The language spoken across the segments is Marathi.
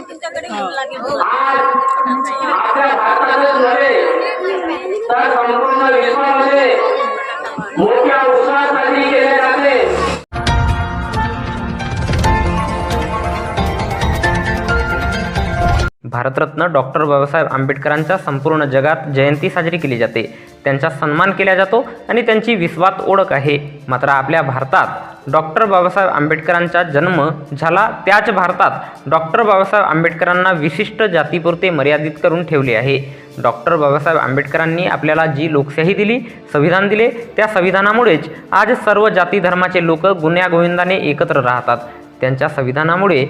तुमच्याकडे येऊ लागेल. आज आपल्या भारतातच नव्हे तर संपूर्ण विश्वामध्ये मोठ्या उत्साहात साजरी केली जाते. भारतरत्न डॉक्टर बाबासाहेब आंबेडकरांच्या संपूर्ण जगात जयंती साजरी केली जाते. त्यांचा सन्मान केला जातो आणि त्यांची विश्वात ओळख आहे. मात्र आपल्या भारतात डॉक्टर बाबासाहेब आंबेडकरांचा जन्म झाला त्याच भारतात डॉक्टर बाबासाहेब आंबेडकरांना विशिष्ट जातीपुरते मर्यादित करून ठेवले आहे. डॉक्टर बाबासाहेब आंबेडकरांनी आपल्याला जी लोकशाही दिली, संविधान दिले, त्या संविधानामुळेच आज सर्व जाती धर्माचे लोक गुण्यागोविंदाने एकत्र राहतात. त्यांच्या संविधानामुळे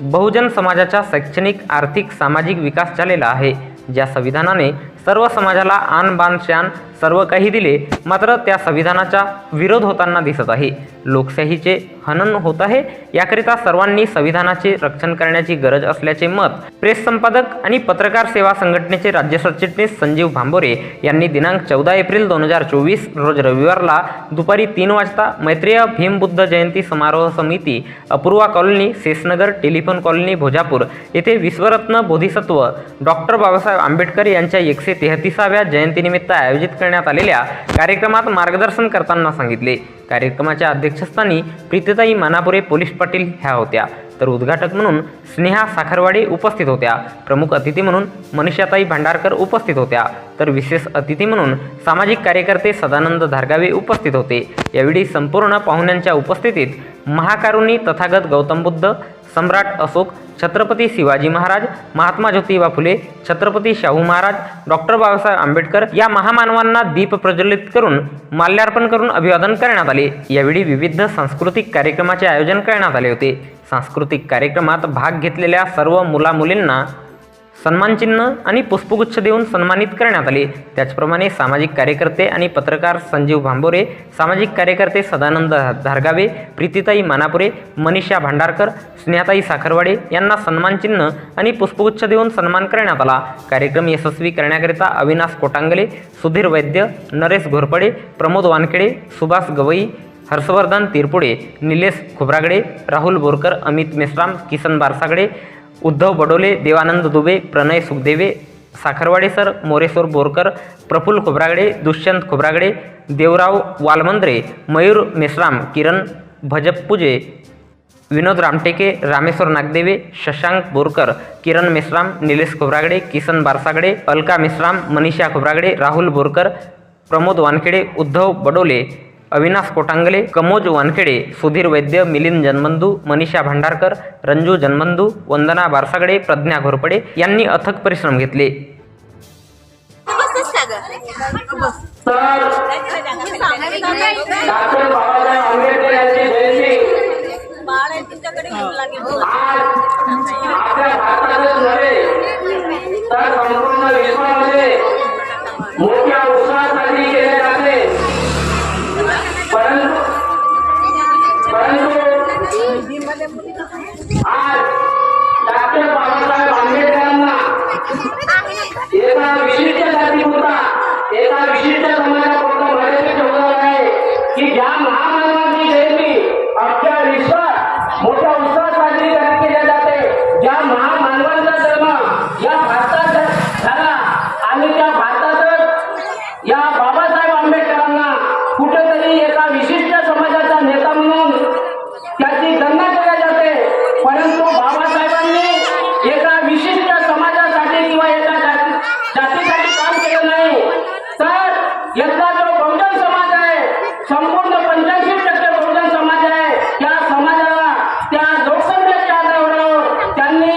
बहुजन समाजाचा शैक्षणिक, आर्थिक, सामाजिक विकास झालेला आहे. ज्या संविधानाने सर्व समाजाला आन बान शान सर्व काही दिले, मात्र त्या संविधानाचा विरोध होताना दिसत आहे. लोकशाहीचे हनन होत आहे. याकरिता सर्वांनी संविधानाचे रक्षण करण्याची गरज असल्याचे मत प्रेस संपादक आणि पत्रकार सेवा संघटनेचे राज्य सरचिटणीस संजीव भांबोरे यांनी दिनांक 14 एप्रिल 2024 रोज रविवारला दुपारी 3 वाजता मैत्रेय भीमबुद्ध जयंती समारोह समिती, Apurva colony, Sheshnagar, telephone colony, Bhojapur येथे विश्वरत्न बोधिसत्व डॉक्टर बाबासाहेब आंबेडकर यांच्या 133व्या जयंतीनिमित्त आयोजित करण्यात आलेल्या कार्यक्रमात मार्गदर्शन करताना सांगितले. कार्यक्रमाच्या अध्यक्षस्थानी प्रीतीताई मानापुरे पोलीस पाटील ह्या होत्या, तर उद्घाटक म्हणून स्नेहा साखरवाडे उपस्थित होत्या. प्रमुख अतिथी म्हणून मनीषाताई भांडारकर उपस्थित होत्या, तर विशेष अतिथी म्हणून सामाजिक कार्यकर्ते सदानंद धारगावे उपस्थित होते. यावेळी संपूर्ण पाहुण्यांच्या उपस्थितीत महाकारुणी तथागत गौतम बुद्ध, सम्राट अशोक, छत्रपती शिवाजी महाराज, महात्मा ज्योतिबा फुले, छत्रपती शाहू महाराज, डॉक्टर बाबासाहेब आंबेडकर या महामानवांना दीप प्रज्वलित करून माल्यार्पण करून अभिवादन करण्यात आले. यावेळी विविध सांस्कृतिक कार्यक्रमाचे आयोजन करण्यात आले होते. सांस्कृतिक कार्यक्रमात भाग घेतलेल्या सर्व मुलामुलींना सन्मानचिन्ह आणि पुष्पगुच्छ देऊन सन्मानित करण्यात आले. त्याचप्रमाणे सामाजिक कार्यकर्ते आणि पत्रकार संजीव भांबोरे, सामाजिक कार्यकर्ते सदानंद धारगावे, प्रीतीताई मानापुरे, मनीषा भांडारकर, स्नेहाताई साखरवाडे यांना सन्मानचिन्ह आणि पुष्पगुच्छ देऊन सन्मान करण्यात आला. कार्यक्रम यशस्वी करण्याकरिता अविनाश कोटांगले, सुधीर वैद्य, नरेश घोरपडे, प्रमोद वानखेडे, सुभाष गवई, हर्षवर्धन तिरपुडे, निलेश खोब्रागडे, राहुल बोरकर, अमित मेश्राम, किसन बारसागडे, उद्धव बडोले, देवानंद दुबे, प्रणय सुखदेवे, साखरवाडे सर, मोरेश्वर बोरकर, प्रफुल्ल खोब्रागडे, दुष्यंत खोब्रागडे, देवराव वालमंद्रे, मयूर मेश्राम, किरण भजपुजे, विनोद रामटेके, रामेश्वर नागदेवे, शशांक बोरकर, किरण मेश्राम, निलेश खोब्रागडे, किसन बारसागडे, अलका मेश्राम, मनीषा खोब्रागडे, राहुल बोरकर, प्रमोद वानखेडे, उद्धव बडोले, अविनाश कोटांगले, कमोज वानखेडे, सुधीर वैद्य, मिलिंद जनबंधू, मनीषा भांडारकर, रंजू जनबंधू, वंदना बारसागडे, प्रज्ञा घोरपडे यांनी अथक परिश्रम घेतले. तुमच्याकडे येऊ लागेल. आपल्या भारतातच नव्हे तर संपूर्ण विश्वामध्ये मोठ्या उत्साहात साजरी केली जाते. परंतु आज डॉक्टर बाबासाहेब आंबेडकरांना एका विशिष्ट जातीपुरता, एका विशिष्ट समाजापुरता मर्यादित ठेवलं आहे की ज्या महामानवांची जयंती अख्ख्या विश्वात मोठ्या उत्साहात साजरी केली जाते. ज्या महामानवांचा जन्म या भारतात झाला आणि त्या भारतातच या बाबासाहेब आंबेडकरांना कुठेतरी एका विशिष्ट समाजाचा नेता म्हणून त्याची गणना केली जाते. परंतु बाबासाहेबांनी एका विशिष्ट समाजासाठी किंवा एका जातीसाठी काम केलं नाही, तर यातला जो बहुजन समाज आहे, संपूर्ण 85% बहुजन समाज आहे, त्या समाजाला त्या लोकसंख्येच्या आधारावर त्यांनी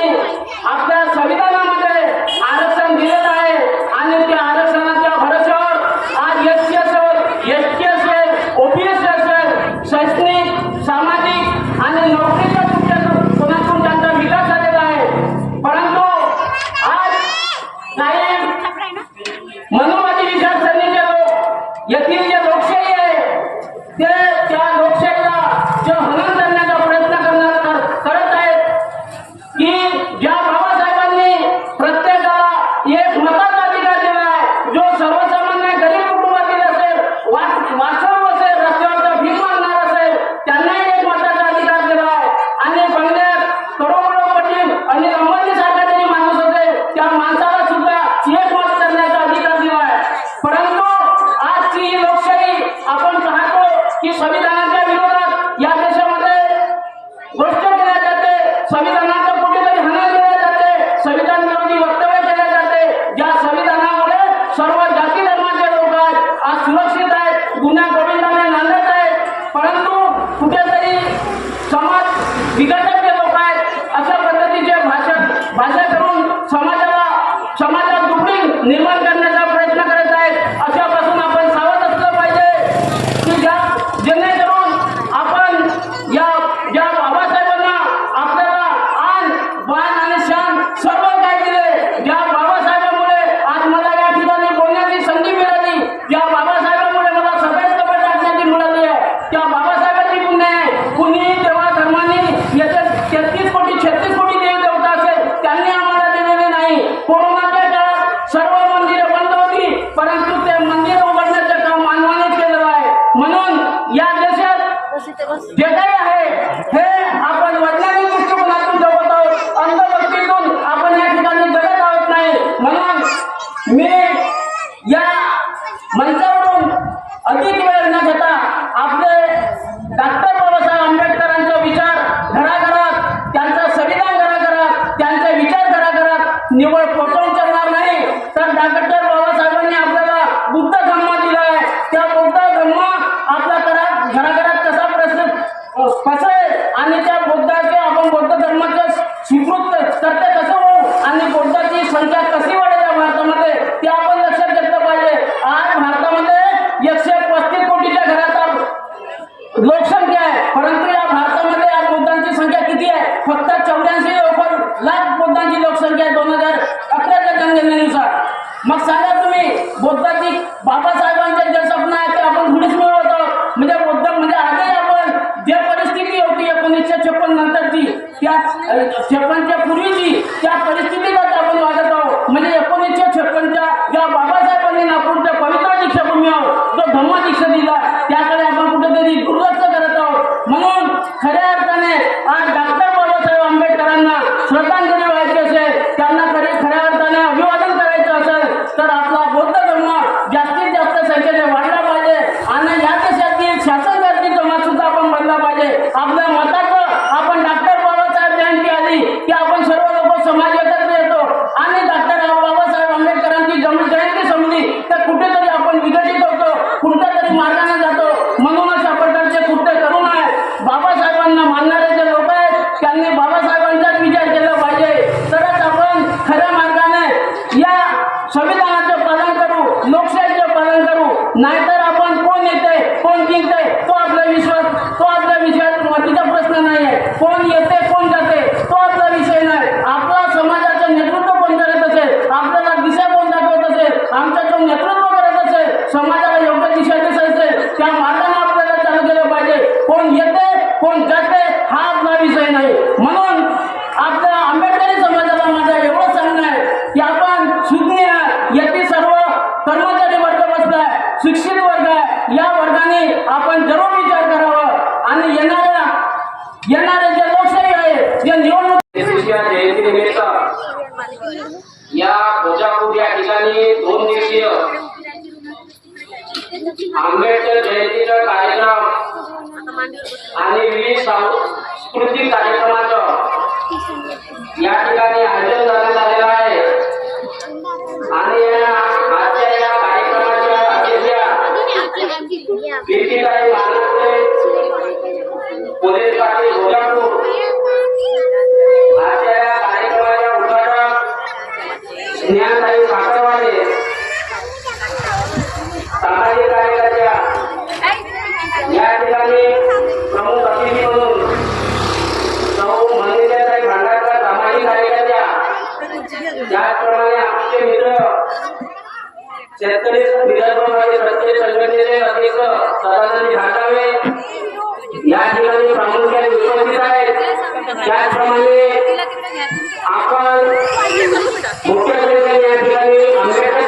आपल्या संविधानामध्ये आरक्षण दिलेलं आहे आणि त्या आरक्षणाच्या भरोश्यावर आज एससी असेल, एसटी असेल, ओबीसी असेल, शैक्षणिक, सामाजिक आणि विघटक जे लोक आहेत अशा पद्धतीचे भाषा करून समाजात दुपडी निर्माण करण्याचा प्रयत्न करत आहेत. अशापासून आपण सावध असलं पाहिजे की जेणेकरून आपण ज्या बाबासाहेबांना आपल्याला आन बाण आणि शान सर्व काय दिले, ज्या बाबासाहेबांमुळे आज मला या ठिकाणी बोलण्याची संधी मिळाली, ज्या बाबासाहेबांमुळे मला सगळ्यात कपडे टाकण्याची मिळाली आहे, त्या बाबासाहेबांची पुण्य आहे. कुणी देवा धर्मांनी याच्यात 36 कोटी देवी देवता असेल त्यांनी आम्हाला दिलेले नाही. कोरोनाच्या काळात सर्व मंदिरे बंद होती, परंतु ते मंदिर उघडण्याचं काम मानवाने केलेलं आहे. म्हणून या देशात जे काही आहे हे आपण वैज्ञानिक दृष्टिकोनातून जगत आहोत, अंधभक्तीतून आपण या ठिकाणी जगत आहोत नाही. म्हणून मी या मंचावरून अधिक वेळ न घेता आपले डॉक्टर बाबासाहेब आंबेडकरांचे विचार घराघरात, त्यांचं संविधान घराघरात, त्यांचे विचार घराघरात निवड पोहोचवून चालणार नाही. तर डॉक्टर बाबासाहेबांनी आपल्याला बुद्ध धम्म दिला आहे. त्या बुद्ध धम्म आपल्या घराघरात कसा पसरेल आणि त्या बुद्धाचे आपण बौद्ध धर्माचे स्वीकृत करते कसं होऊ आणि बुद्धाची संख्या कशी वाढेल या भारतामध्ये ते आपण लक्षात घेतलं पाहिजे. आज भारतामध्ये 135 कोटीच्या घरात लोकसंख्या आहे, परंतु या भारतामध्ये आज बुद्धांची संख्या किती आहे? फक्त 84 लाख बुद्धांची लोकसंख्या आहे 2011च्या जनगणनेनुसार. मग सांगा तुम्ही बुद्धाची बाबासाहेबांचे जे स्वप्न आहे ते आपण थोडीच मिळवत आहोत. म्हणजे बुद्ध म्हणजे आजही आपण जे परिस्थिती होती 1956 नंतरची, त्या 56च्या पूर्वीची त्या परिस्थितीलाच आपण वागत आहोत. म्हणजे 1956च्या ज्या बाबासाहेबांनी नागपूरच्या पवित्र दीक्षाभूमीवर जो धम्म दीक्षा दिला त्याकडे आपण कुठेतरी दुर्लक्ष करत आहोत. म्हणून खऱ्या अर्थाने आज डॉक्टर बाबासाहेब आंबेडकरांना श्रद्धांजली व्हायची असेल, त्यांना खऱ्या अर्थाने अभिवादन करायचं असेल तर आपला बौद्ध धर्म जास्तीत जास्त संख्येने वाढला पाहिजे आणि या देशातील शासनकर्ती जमात सुद्धा आपण बनला पाहिजे. आपल्या मताचं आपण डॉक्टर बाबासाहेब जयंती आली की आपण सर्व लोक समाज एकत्र येतो आणि डॉक्टर बाबासाहेब आंबेडकरांची जयंती संपली तर कुठेतरी आपण विघटित होतो, कुठेतरी मार्गाने जातो. म्हणून अशा प्रकारचे कृत्य करू नये. बाबासाहेबांना मानणारे जे लोक आहेत त्यांनी बाबासाहेबांचाच विचार केला पाहिजे, तरच आपण खऱ्या मार्गाने या संविधानाचे पालन करू, लोकशाहीचे पालन करू. नाहीतर आपण कोण येते कोण जिंकते तो आपला विषय मतीचा प्रश्न नाही आहे. कोण येते कोण जाते तो आपला विषय नाही. आपला समाजाचं नेतृत्व कोण करत असेल, आपल्याला दिशा कोण दाखवत असेल, आमचं जो नेतृत्व करत असेल, समाजाला योग्य दिशा दिसत असेल त्या मार्गाने आपल्याला चालू केलं पाहिजे. कोण येते कोण जाते हा आपला विषय नाही. म्हणून आपल्या आंबेडकरी समाजाला माझं एवढं सांगणं आहे की आपण सुज्ञ यती सर्व कर्मचारी वर्ग बसलाय, शिक्षित वर्ग आहे, या वर्गाने आपण जरूर विचार करावा आणि येणारे जे लोकशाही आहे जे निवडणूक जयंतीनिमित्त या भोजापूर या ठिकाणी 2 दिवसीय आंबेडकर जयंतीचा कार्यक्रम आणि विविध सांस्कृतिक कार्यक्रमाचं या ठिकाणी आयोजन करण्यात आलेलं आहे. आणि आजच्या या कार्यक्रमाच्या अध्यक्षा कीर्तिताई मानकरे, पोलीस पाटील भोजापूर, आजच्या या कार्यक्रमाच्या उद्घाटक स्नेहाताई साखरवाडे, सामाजिक कार्यकर्त्या या ठिकाणी प्रमुख अतिथी म्हणून सौ मंदिराताई भांडारकर, सामाजिक कार्यकर्त्या, त्याचप्रमाणे आमचे मित्र शेतकरी विदर्भामध्ये प्रत्येक संघटनेचे अध्यक्ष सदानंद घाटावे या ठिकाणी प्रामुख्याने उपस्थित आहेत. त्याचप्रमाणे आपण मुख्य या ठिकाणी आंबेडकर